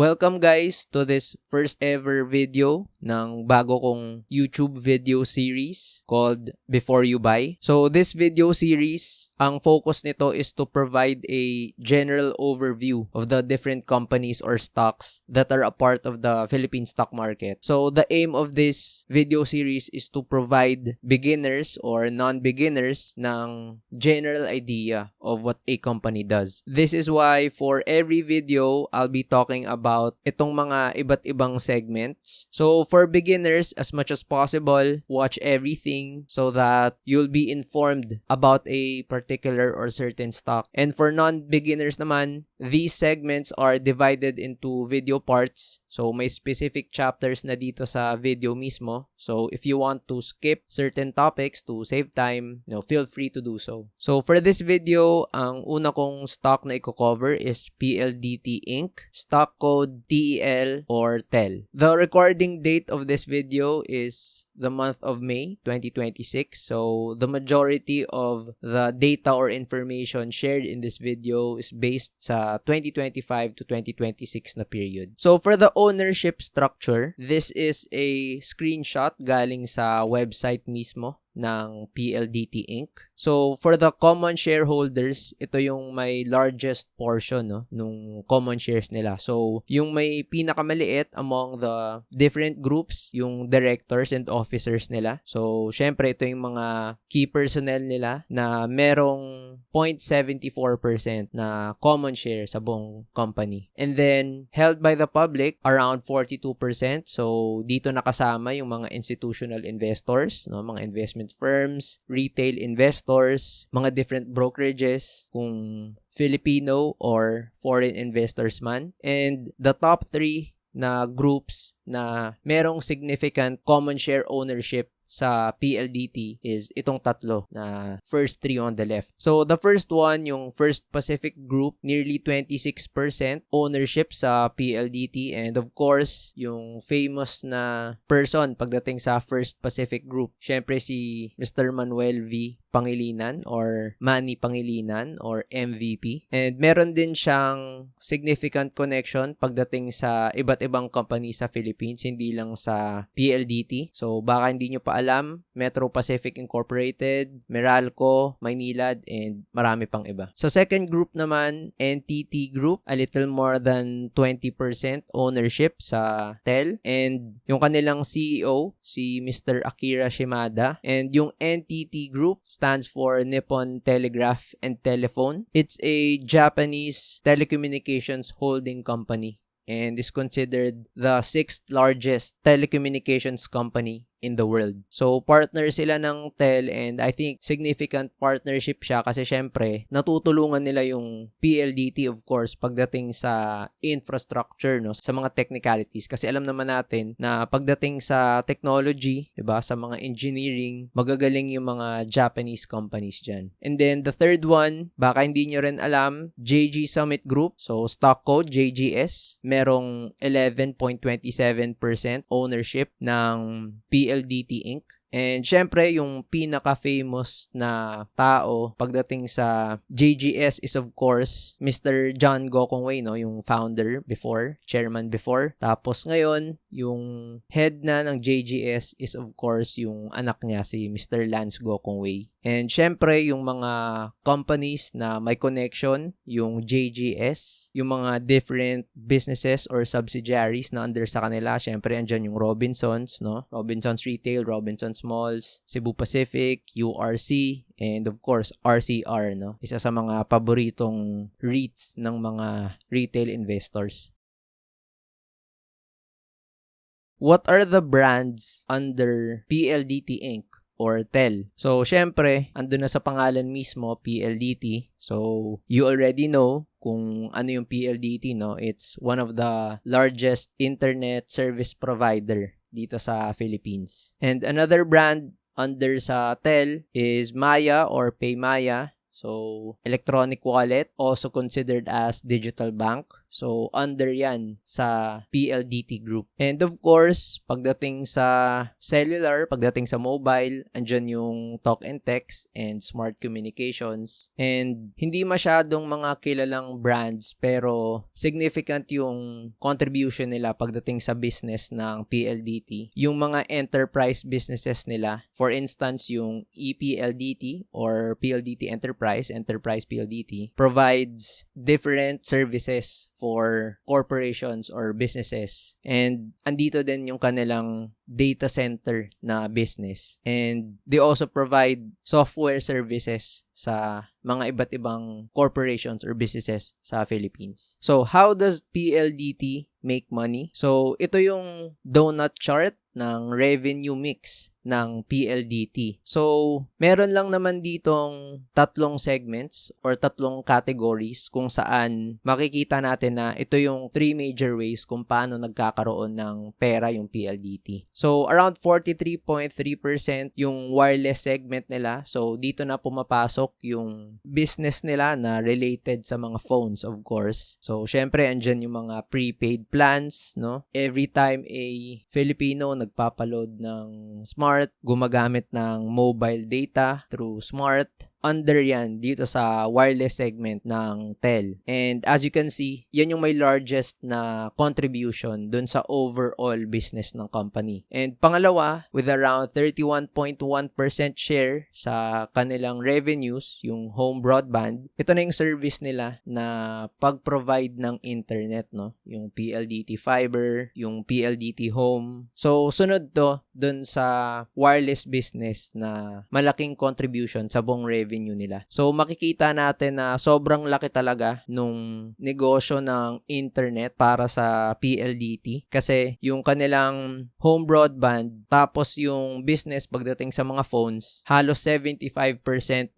Welcome guys to this first ever video ng bago kong YouTube video series called Before You Buy. So this video series, ang focus nito is to provide a general overview of the different companies or stocks that are a part of the Philippine stock market. So the aim of this video series is to provide beginners or non-beginners ng general idea of what a company does. This is why for every video, I'll be talking about itong mga iba't ibang segments. So for beginners, as much as possible, watch everything so that you'll be informed about a particular or certain stock. And for non-beginners naman, these segments are divided into video parts. So may specific chapters na dito sa video mismo. So if you want to skip certain topics to save time, feel free to do so. So for this video, ang una kong stock na i-cover is PLDT Inc. Stock code TEL or TEL. The recording date of this video is the month of May 2026. So the majority of the data or information shared in this video is based sa 2025 to 2026 na period. So for the ownership structure, this is a screenshot galing sa website mismo ng PLDT Inc. So, for the common shareholders, ito yung may largest portion nung common shares nila. So, yung may pinakamaliit among the different groups, yung directors and officers nila. So, syempre, ito yung mga key personnel nila na merong 0.74% na common share sa buong company. And then, held by the public, around 42%. So, dito nakasama yung mga institutional investors, mga investment firms, retail investors, mga different brokerages, kung Filipino or foreign investors man. And the top 3 na groups na merong significant common share ownership sa PLDT is itong tatlo na first 3 on the left. So, the first one, yung First Pacific Group, nearly 26% ownership sa PLDT. And of course, yung famous na person pagdating sa First Pacific Group, syempre si Mr. Manuel V. Pangilinan or Manny Pangilinan or MVP. And meron din siyang significant connection pagdating sa iba't ibang company sa Philippines, hindi lang sa PLDT. So, baka hindi nyo pa alam, Metro Pacific Incorporated, Meralco, Maynilad, and marami pang iba. So, second group naman, NTT Group, a little more than 20% ownership sa TEL. And yung kanilang CEO, si Mr. Akira Shimada. And yung NTT Group stands for Nippon Telegraph and Telephone. It's a Japanese telecommunications holding company and is considered the 6th largest telecommunications company in the world. So, partner sila ng TEL and I think significant partnership siya kasi syempre, natutulungan nila yung PLDT of course pagdating sa infrastructure, sa mga technicalities. Kasi alam naman natin na pagdating sa technology, diba, sa mga engineering, magagaling yung mga Japanese companies dyan. And then, the third one, baka hindi nyo rin alam, JG Summit Group. So, stock code JGS. Merong 11.27% ownership ng PLDT Inc. And syempre, yung pinaka-famous na tao pagdating sa JGS is of course Mr. John Gokongwei, yung founder before, chairman before. Tapos ngayon, yung head na ng JGS is of course yung anak niya, si Mr. Lance Gokongwei. And syempre, yung mga companies na may connection, yung JGS, yung mga different businesses or subsidiaries na under sa kanila, syempre, andyan yung Robinsons, Robinsons Retail, Robinsons Malls, Cebu Pacific, URC, and of course, RCR, Isa sa mga paboritong REITs ng mga retail investors. What are the brands under PLDT Inc. or TEL? So, syempre, andun na sa pangalan mismo, PLDT. So, you already know kung ano yung PLDT, It's one of the largest internet service provider dito sa Philippines. And another brand under sa TEL is Maya or PayMaya. So, electronic wallet, also considered as digital bank. So, under yan sa PLDT Group. And of course, pagdating sa cellular, pagdating sa mobile, andyan yung talk and text and smart communications. And hindi masyadong mga kilalang brands pero significant yung contribution nila pagdating sa business ng PLDT. Yung mga enterprise businesses nila, for instance, yung EPLDT or PLDT Enterprise PLDT, provides different services for corporations or businesses. And andito din yung kanilang data center na business. And they also provide software services sa mga iba't ibang corporations or businesses sa Philippines. So, how does PLDT make money? So, ito yung donut chart ng revenue mix ng PLDT. So, meron lang naman ditong tatlong segments or tatlong categories kung saan makikita natin na ito yung three major ways kung paano nagkakaroon ng pera yung PLDT. So, around 43.3% yung wireless segment nila. So, dito na pumapasok yung business nila na related sa mga phones, of course. So, syempre, andyan yung mga prepaid plans, no? Every time a Filipino nagpapaload ng Smart, gumagamit ng mobile data through Smart, under yan dito sa wireless segment ng Tel. And as you can see, yan yung may largest na contribution dun sa overall business ng company. And pangalawa, with around 31.1% share sa kanilang revenues, yung home broadband, ito na yung service nila na pag-provide ng internet, no? Yung PLDT Fiber, yung PLDT Home. So, sunod to dun sa wireless business na malaking contribution sa buong revenue nila. So, makikita natin na sobrang laki talaga nung negosyo ng internet para sa PLDT kasi yung kanilang home broadband tapos yung business pagdating sa mga phones, halos 75%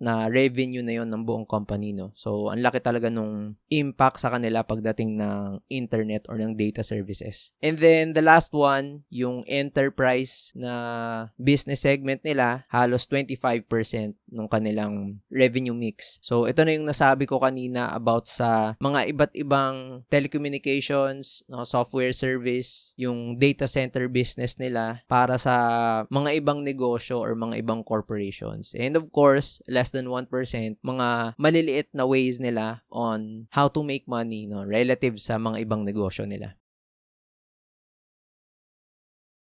na revenue na yon ng buong company, no? So, ang laki talaga nung impact sa kanila pagdating ng internet or ng data services. And then, the last one, yung enterprise na business segment nila, halos 25% ng kanilang revenue mix. So, ito na yung nasabi ko kanina about sa mga iba't ibang telecommunications, no, software service, yung data center business nila para sa mga ibang negosyo or mga ibang corporations. And of course, less than 1%, mga maliliit na ways nila on how to make money, no, relative sa mga ibang negosyo nila.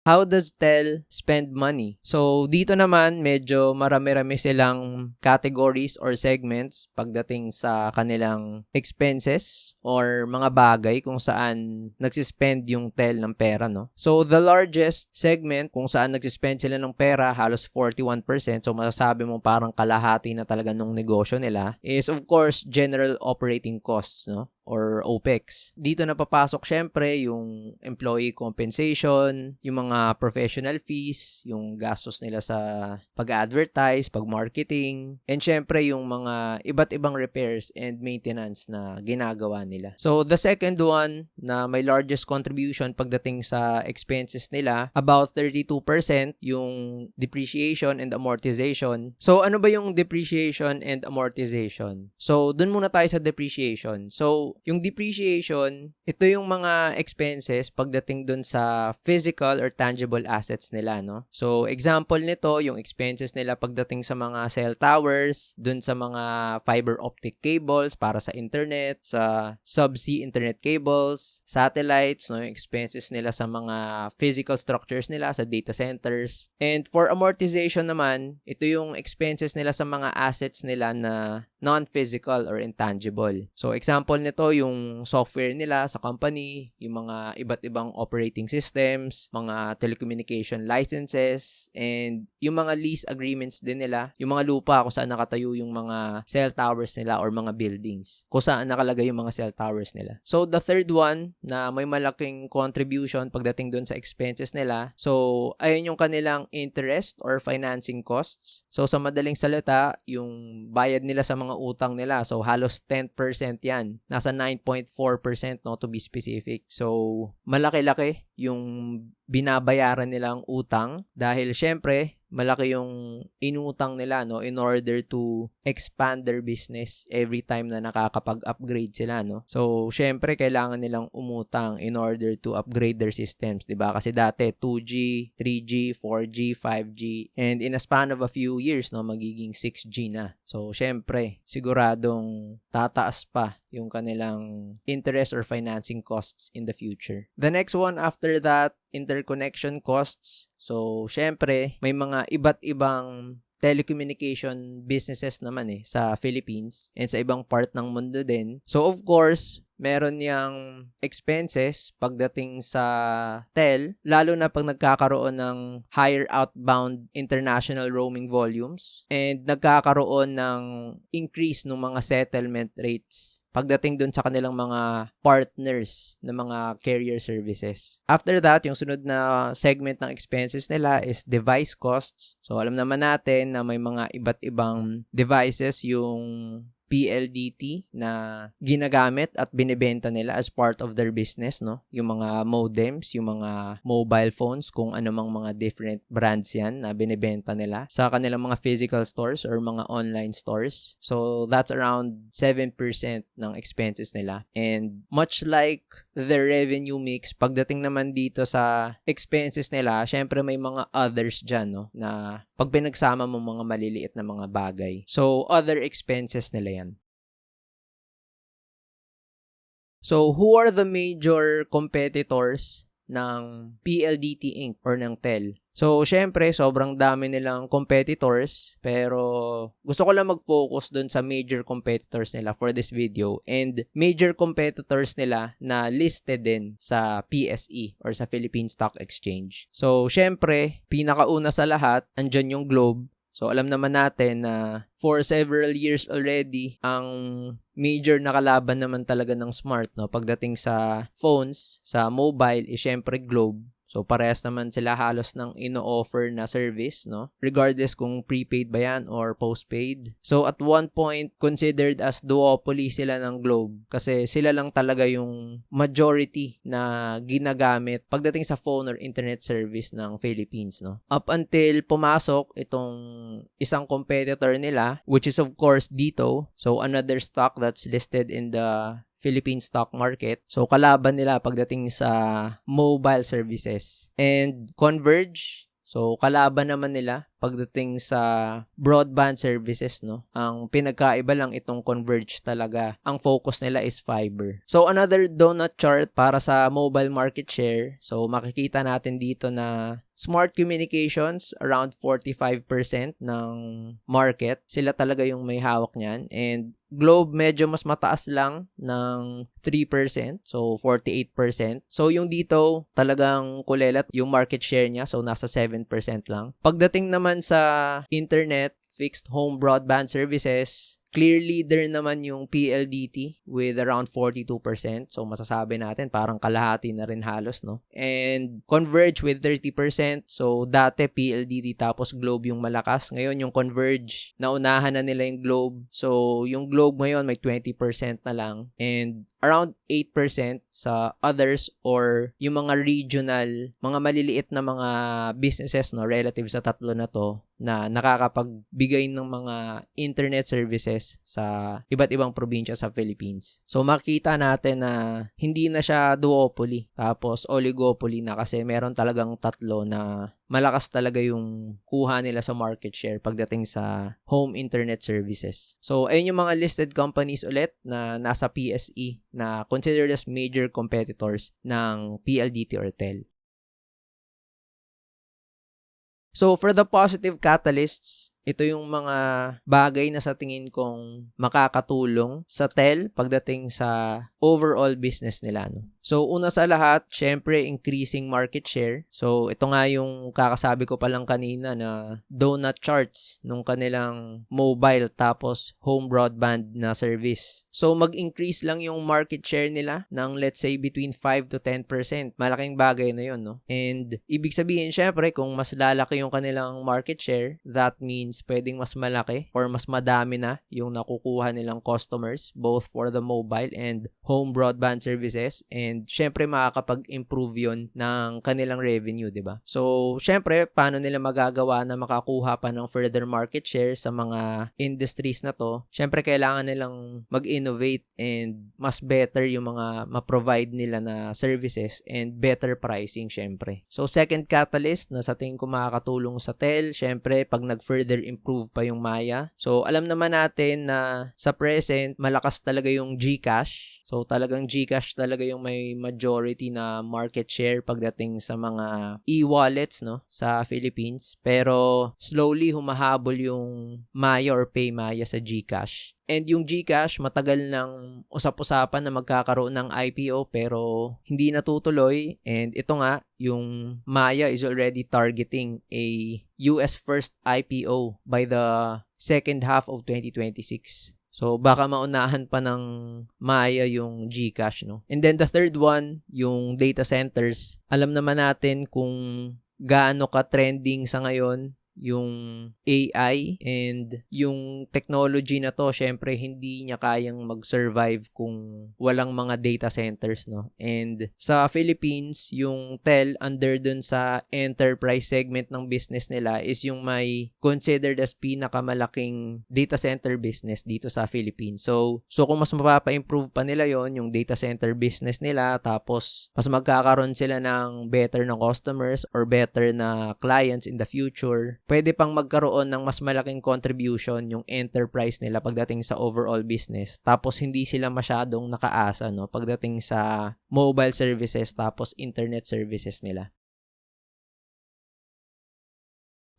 How does Tel spend money? So, dito naman, medyo marami-rami silang categories or segments pagdating sa kanilang expenses or mga bagay kung saan nagsispend yung Tel ng pera, no? So, the largest segment kung saan nagsispend sila ng pera, halos 41%, so masasabi mo parang kalahati na talaga ng negosyo nila, is of course, general operating costs, no? Or OPEX. Dito na papasok syempre yung employee compensation, yung mga professional fees, yung gastos nila sa pag-advertise, pag-marketing, and syempre yung mga iba't ibang repairs and maintenance na ginagawa nila. So, the second one na may largest contribution pagdating sa expenses nila, about 32% yung depreciation and amortization. So, ano ba yung depreciation and amortization? So, dun muna tayo sa depreciation. So, yung depreciation, ito yung mga expenses pagdating dun sa physical or tangible assets nila, no? So, example nito, yung expenses nila pagdating sa mga cell towers, dun sa mga fiber optic cables para sa internet, sa subsea internet cables, satellites, no? Yung expenses nila sa mga physical structures nila, sa data centers. And for amortization naman, ito yung expenses nila sa mga assets nila na non-physical or intangible. So, example nito, yung software nila sa company, yung mga iba't ibang operating systems, mga telecommunication licenses, and yung mga lease agreements din nila, yung mga lupa kung saan nakatayo yung mga cell towers nila or mga buildings, kung saan nakalagay yung mga cell towers nila. So, the third one na may malaking contribution pagdating dun sa expenses nila, so, ayun yung kanilang interest or financing costs. So, sa madaling salita, yung bayad nila sa mga utang nila. So, halos 10% yan. Nasa 9.4%, no, to be specific. So, malaki-laki yung binabayaran nilang utang dahil syempre malaki yung inutang nila no in order to expand their business every time na nakakapag-upgrade sila no. So syempre kailangan nilang umutang in order to upgrade their systems, 'di ba? Kasi dati 2G, 3G, 4G, 5G and in a span of a few years no magiging 6G na. So syempre siguradong tataas pa yung kanilang interest or financing costs in the future. The next one after that, interconnection costs. So, syempre, may mga iba't ibang telecommunication businesses naman sa Philippines and sa ibang part ng mundo din. So, of course, meron yang expenses pagdating sa tel, lalo na pag nagkakaroon ng higher outbound international roaming volumes and nagkakaroon ng increase ng mga settlement rates pagdating dun sa kanilang mga partners na mga carrier services. After that, yung sunod na segment ng expenses nila is device costs. So, alam naman natin na may mga iba't ibang devices yung PLDT na ginagamit at binibenta nila as part of their business, no? Yung mga modems, yung mga mobile phones, kung anumang mga different brands yan na binibenta nila sa kanilang mga physical stores or mga online stores. So, that's around 7% ng expenses nila. And much like their revenue mix, pagdating naman dito sa expenses nila, syempre may mga others dyan, no? Na pag pinagsama mo mga maliliit na mga bagay. So, other expenses nila yan. So, who are the major competitors ng PLDT Inc. or ng TEL? So, syempre, sobrang dami nilang competitors, pero gusto ko lang mag-focus dun sa major competitors nila for this video and major competitors nila na listed din sa PSE or sa Philippine Stock Exchange. So, syempre, pinakauna sa lahat, andyan yung Globe. So, alam naman natin na for several years already, ang major na kalaban naman talaga ng Smart, no? Pagdating sa phones, sa mobile, is syempre Globe. So, parehas naman sila halos ng ino-offer na service, no? Regardless kung prepaid ba yan or postpaid. So, at one point, considered as duopoly sila ng Globe kasi sila lang talaga yung majority na ginagamit pagdating sa phone or internet service ng Philippines, no? Up until pumasok itong isang competitor nila, which is of course Dito. So, another stock that's listed in the Philippine stock market. So, kalaban nila pagdating sa mobile services. And Converge, so kalaban naman nila pagdating sa broadband services, no? Ang pinagkaiba lang itong Converge talaga. Ang focus nila is fiber. So, another donut chart para sa mobile market share. So, makikita natin dito na Smart Communications, around 45% ng market. Sila talaga yung may hawak niyan. And Globe, medyo mas mataas lang ng 3%. So, 48%. So, yung dito, talagang kulelat yung market share niya. So, nasa 7% lang. Pagdating naman sa internet, fixed home broadband services, clear leader naman yung PLDT with around 42%. So, masasabi natin parang kalahati na rin halos, no? And Converge with 30%. So, dati PLDT tapos Globe yung malakas. Ngayon, yung Converge, naunahan na nila yung Globe. So, yung Globe ngayon may 20% na lang. And around 8% sa others or yung mga regional, mga maliliit na mga businesses, no, relative sa tatlo na to, na nakakapagbigay ng mga internet services sa iba't ibang probinsya sa Philippines. So, makita natin na hindi na siya duopoly, tapos oligopoly na kasi meron talagang tatlo na malakas talaga yung kuha nila sa market share pagdating sa home internet services. So, ayun yung mga listed companies ulit na nasa PSE na considered as major competitors ng PLDT or TEL. So, for the positive catalysts, ito yung mga bagay na sa tingin kong makakatulong sa TEL pagdating sa overall business nila, no? So, una sa lahat, syempre, increasing market share. So, ito nga yung kakasabi ko palang kanina na donut charts nung kanilang mobile tapos home broadband na service. So, mag-increase lang yung market share nila ng let's say between 5 to 10%. Malaking bagay na yun, no? And, ibig sabihin, syempre, kung mas lalaki yung kanilang market share, that means pwedeng mas malaki or mas madami na yung nakukuha nilang customers both for the mobile and home broadband services. And and syempre makakapag-improve yon ng kanilang revenue, di ba? So, syempre, paano nila magagawa na makakuha pa ng further market share sa mga industries na to? Syempre, kailangan nilang mag-innovate and mas better yung mga ma-provide nila na services and better pricing, syempre. So, second catalyst na sa tingin ko makakatulong sa TEL, syempre, pag nag-further improve pa yung Maya. So, alam naman natin na sa present, malakas talaga yung GCash. So, talagang GCash talaga yung may majority na market share pagdating sa mga e-wallets, no, sa Philippines. Pero, slowly humahabol yung Maya or PayMaya sa GCash. And yung GCash, matagal nang usap-usapan na magkakaroon ng IPO pero hindi natutuloy. And ito nga, yung Maya is already targeting a US first IPO by the second half of 2026. So, baka maunahan pa ng Maya yung GCash, no? And then, the third one, yung data centers. Alam naman natin kung gaano ka-trending sa ngayon yung AI and yung technology na to, syempre hindi niya kayang mag-survive kung walang mga data centers, no? And sa Philippines, yung TEL under dun sa enterprise segment ng business nila is yung may considered as pinakamalaking data center business dito sa Philippines. So kung mas mapapa-improve pa nila yon yung data center business nila, tapos mas magkakaroon sila ng better na customers or better na clients in the future, pwede pang magkaroon ng mas malaking contribution yung enterprise nila pagdating sa overall business. Tapos hindi sila masyadong nakaasa, no, pagdating sa mobile services tapos internet services nila.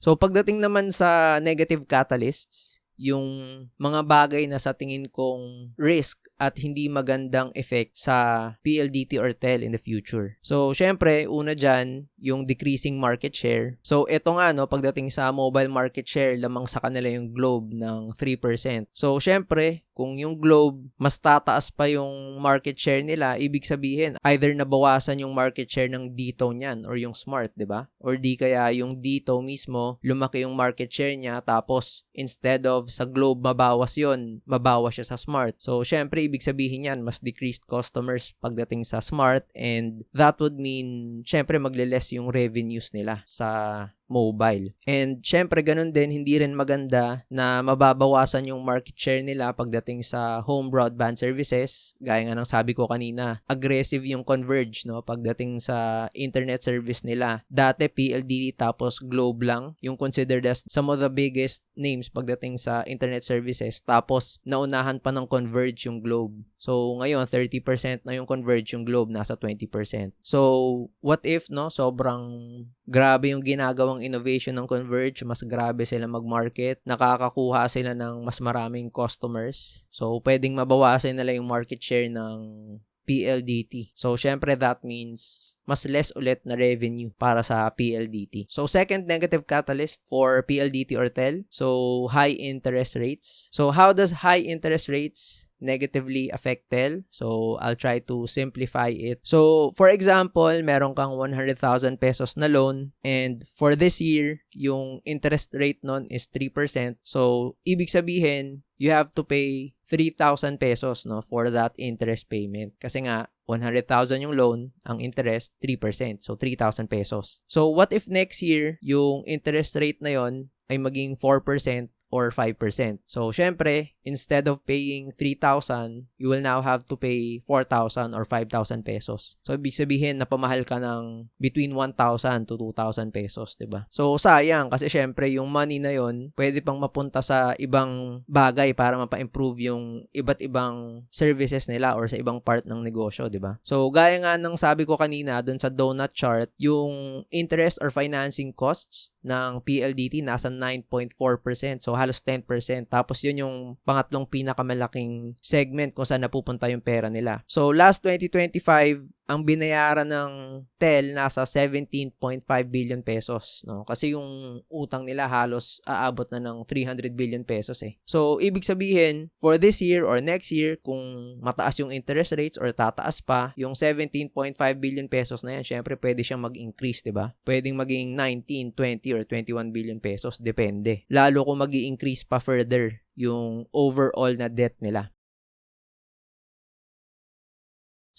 So pagdating naman sa negative catalysts, yung mga bagay na sa tingin kong risk at hindi magandang effect sa PLDT or TEL in the future. So, syempre, una dyan, yung decreasing market share. So, eto nga, no, pagdating sa mobile market share, lamang sa kanila yung Globe ng 3%. So, syempre, kung yung Globe, mas tataas pa yung market share nila, ibig sabihin, either nabawasan yung market share ng Dito niyan or yung Smart, di ba? Or di kaya yung Dito mismo, lumaki yung market share niya, tapos instead of sa Globe mabawas yon, mabawas siya sa Smart. So, syempre, ibig sabihin yan, mas decreased customers pagdating sa Smart, and that would mean, syempre, magle-less yung revenues nila sa mobile. And syempre ganun din, hindi rin maganda na mababawasan yung market share nila pagdating sa home broadband services. Gaya nga ng sabi ko kanina, aggressive yung Converge, no, pagdating sa internet service nila. Dati PLDT tapos Globe lang yung considered as some of the biggest names pagdating sa internet services, tapos naunahan pa ng Converge yung Globe. So ngayon 30% na yung Converge, yung Globe nasa 20%. So what if, no, sobrang grabe yung ginagawang innovation ng Converge, mas grabe sila mag-market, nakakakuha sila ng mas maraming customers. So, pwedeng mabawasan nila yung market share ng PLDT. So, syempre that means mas less ulit na revenue para sa PLDT. So, second negative catalyst for PLDT or TEL, so high interest rates. So, how does high interest rates negatively affect TEL? So, I'll try to simplify it. So, for example, meron kang 100,000 pesos na loan, and for this year, yung interest rate nun is 3%. So, ibig sabihin, you have to pay 3,000 pesos, no, for that interest payment. Kasi nga, 100,000 yung loan, ang interest, 3%. So, 3,000 pesos. So, what if next year, yung interest rate na yon ay maging 4% or 5%. So, syempre, instead of paying 3,000, you will now have to pay 4,000 or 5,000 pesos. So, ibig sabihin, napamahal ka ng between 1,000 to 2,000 pesos, diba? So, sayang kasi syempre, yung money na yon pwede pang mapunta sa ibang bagay para mapa-improve yung iba't ibang services nila or sa ibang part ng negosyo, diba? So, gaya nga ng sabi ko kanina dun sa donut chart, yung interest or financing costs ng PLDT nasa 9.4%. So, halos 10%. Tapos, yun yung pangatlong pinakamalaking segment kung saan napupunta yung pera nila. So, last 2025, ang binayaran ng TEL nasa 17.5 billion pesos, no? Kasi yung utang nila halos aabot na ng 300 billion pesos eh. So, ibig sabihin, for this year or next year, kung mataas yung interest rates or tataas pa, yung 17.5 billion pesos na yan, syempre pwede siyang mag-increase, diba? Pwedeng maging 19, 20, or 21 billion pesos, depende. Lalo kung mag-i-increase pa further yung overall na debt nila.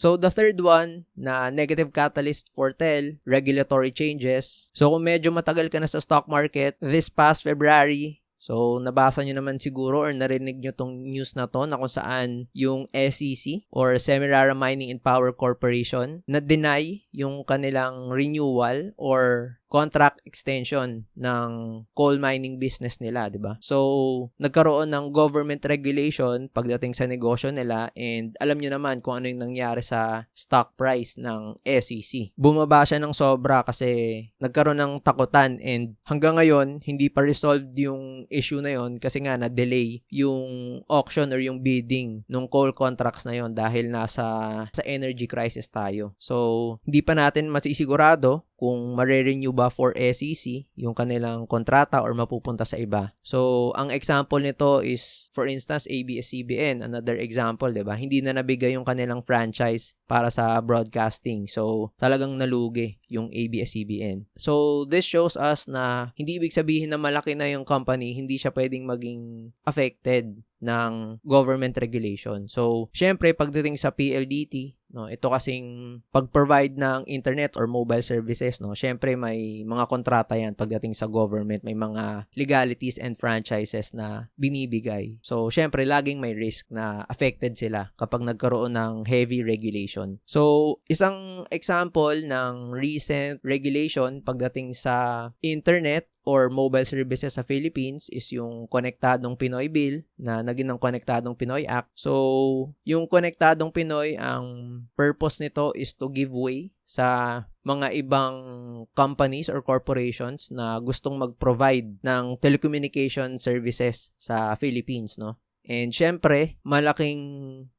So, the third one na negative catalyst for TEL, regulatory changes. So, kung medyo matagal ka na sa stock market, this past February, so, nabasa nyo naman siguro or narinig nyo tong news na to na kung saan yung SEC or Semirara Mining and Power Corporation na-deny yung kanilang renewal or contract extension ng coal mining business nila, di ba? So, nagkaroon ng government regulation pagdating sa negosyo nila and alam nyo naman kung ano yung nangyari sa stock price ng SEC. Bumaba siya ng sobra kasi nagkaroon ng takutan and hanggang ngayon, hindi pa resolved yung issue na yon kasi nga na-delay yung auction or yung bidding ng coal contracts na yon dahil nasa energy crisis tayo. So, hindi pa natin masisigurado kung mare-renew ba for SEC yung kanilang kontrata or mapupunta sa iba. So, ang example nito is, for instance, ABS-CBN, another example, diba? Hindi na nabigay yung kanilang franchise para sa broadcasting. So, talagang nalugi yung ABS-CBN. So, this shows us na hindi ibig sabihin na malaki na yung company, hindi siya pwedeng maging affected ng government regulation. So, syempre, pagdating sa PLDT, no, ito kasing pag-provide ng internet or mobile services, no, syempre may mga kontrata yan pagdating sa government, may mga legalities and franchises na binibigay. So, syempre, laging may risk na affected sila kapag nagkaroon ng heavy regulation. So, isang example ng recent regulation pagdating sa internet or mobile services sa Philippines is yung Konektadong Pinoy Bill na naging ng Konektadong Pinoy Act. So, yung Konektadong Pinoy, ang purpose nito is to give way sa mga ibang companies or corporations na gustong mag-provide ng telecommunication services sa Philippines, no? And syempre, malaking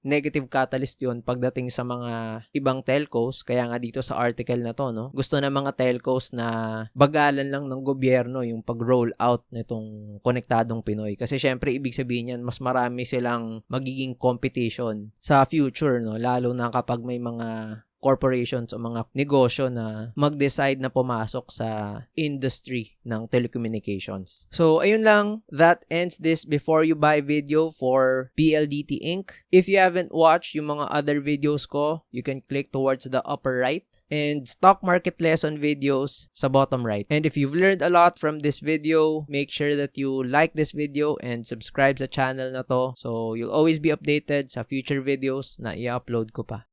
negative catalyst yun pagdating sa mga ibang telcos. Kaya nga dito sa article na to, no, gusto ng mga telcos na bagalan lang ng gobyerno yung pag-roll out nitong Konektadong Pinoy. Kasi syempre, ibig sabihin yan, mas marami silang magiging competition sa future, no, lalo na kapag may mga corporations o mga negosyo na mag-decide na pumasok sa industry ng telecommunications. So, ayun lang. That ends this Before You Buy video for PLDT Inc. If you haven't watched yung mga other videos ko, you can click towards the upper right and stock market lesson videos sa bottom right. And if you've learned a lot from this video, make sure that you like this video and subscribe sa channel na to so you'll always be updated sa future videos na i-upload ko pa.